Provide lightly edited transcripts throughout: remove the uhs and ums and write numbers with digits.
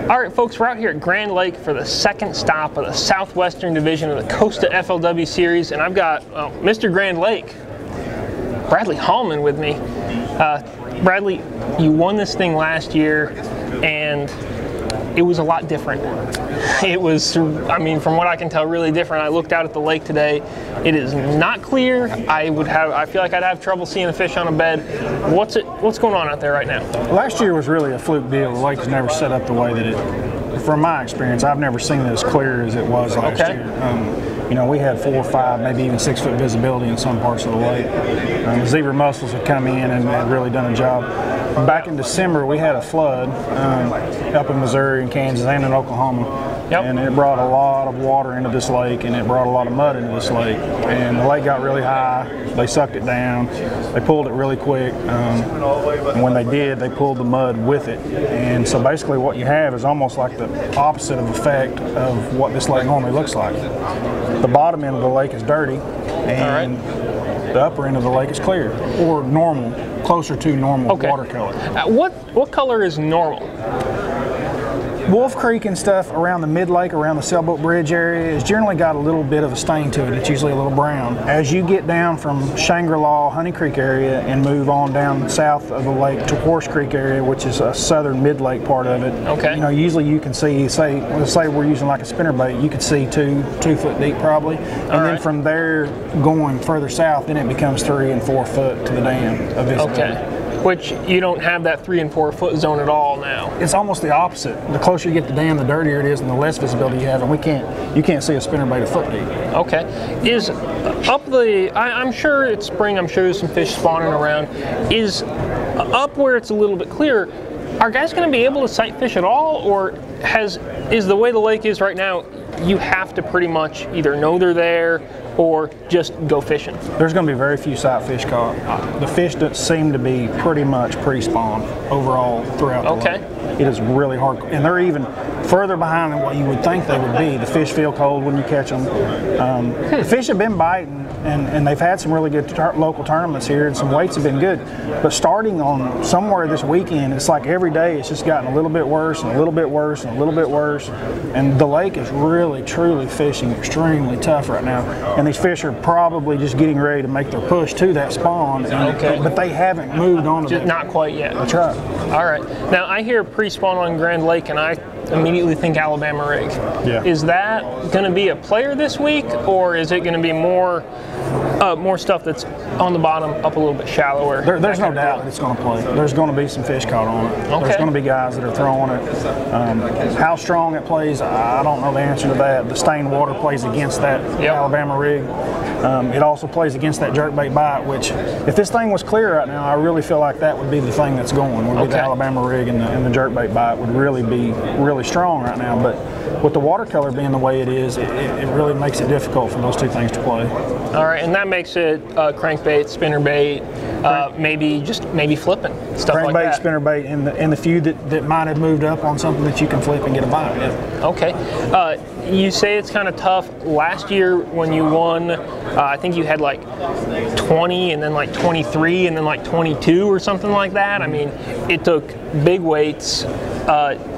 All right, folks, we're out here at Grand Lake for the second stop of the Southwestern division of the Costa FLW series, and I've got Mr. Grand Lake, Bradley Hallman, with me. Bradley, you won this thing last year, and it was a lot different. It was, I mean, from what I can tell, really different. I looked out at the lake today. It is not clear. I feel like I'd have trouble seeing a fish on a bed. What's going on out there right now? Last year was really a fluke deal. The lake was never set up the way that it, from my experience, I've never seen it as clear as it was last year. You know, we had 4 or 5, maybe even 6 foot visibility in some parts of the lake. The zebra mussels had come in and had really done a job. Back in December, we had a flood up in Missouri and Kansas and in Oklahoma. Yep. And it brought a lot of water into this lake, and it brought a lot of mud into this lake. And the lake got really high. They sucked it down. They pulled it really quick. And when they did, they pulled the mud with it. And so basically what you have is almost like the opposite of effect of what this lake normally looks like. The bottom end of the lake is dirty, and the upper end of the lake is clear, or normal, closer to normal water color. What color is normal? Wolf Creek and stuff around the mid-lake, around the sailboat bridge area, has generally got a little bit of a stain to it. It's usually a little brown. As you get down from Shangri-La, Honey Creek area and move on down south of the lake to Horse Creek area, which is a southern mid-lake part of it, you know, usually you can see, let's say we're using like a spinnerbait, you could see 2 foot deep probably. And then from there going further south, then it becomes 3 and 4 foot to the dam of visibility. Which you don't have that 3 and 4 foot zone at all now. It's almost the opposite. The closer you get to the dam, the dirtier it is, and the less visibility you have. And you can't see a spinnerbait a foot deep. Okay. Is up the? I'm sure it's spring. I'm sure there's some fish spawning around. Is up where it's a little bit clearer? Are guys going to be able to sight fish at all, or is the way the lake is right now? You have to pretty much either know they're there or just go fishing. There's going to be very few sight fish caught. The fish that seem to be pretty much pre-spawned overall throughout the lake. It is really hard, and they're even further behind than what you would think they would be. The fish feel cold when you catch them. The fish have been biting, and they've had some really good local tournaments here, and some weights have been good. But starting on somewhere this weekend, it's like every day it's just gotten a little bit worse and a little bit worse and a little bit worse. And the lake is really, truly fishing extremely tough right now. And these fish are probably just getting ready to make their push to that spawn, but they haven't moved on to it. Not quite yet. That's right. All right. Now, I hear pre-spawn on Grand Lake, and I immediately think Alabama rig. Yeah. Is that going to be a player this week, or is it going to be more stuff that's on the bottom, up a little bit shallower? There's no doubt that it's going to play. There's going to be some fish caught on it. There's going to be guys that are throwing it. How strong it plays, I don't know the answer to that. The stained water plays against that Alabama rig. It also plays against that jerkbait bite, which if this thing was clear right now, I really feel like that would be the thing that's going. Would be the Alabama rig, and the jerkbait bite would really be really strong right now. But with the watercolor being the way it is, it really makes it difficult for those two things to play. All right, and that makes it crankbait, spinnerbait, maybe flipping, stuff like that. Crankbait, spinnerbait, and the few that might have moved up on something that you can flip and get a bite. Yeah. Okay. You say it's kind of tough. Last year when you won, I think you had like 20 and then like 23 and then like 22 or something like that. I mean, it took big weights.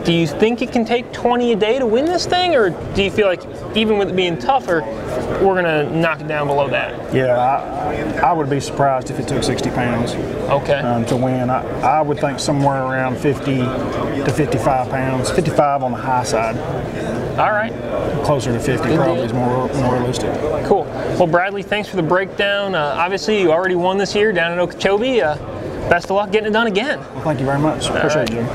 Do you think it can take 20 a day to win this thing, or do you feel like even with it being tougher, we're going to knock it down below that? Yeah, I would be surprised if it took 60 pounds to win. I would think somewhere around 50 to 55 pounds, 55 on the high side. All right. Closer to 50 probably is more realistic. Cool. Well, Bradley, thanks for the breakdown. Obviously, you already won this year down in Okeechobee. Best of luck getting it done again. Well, thank you very much. Appreciate it, Jim.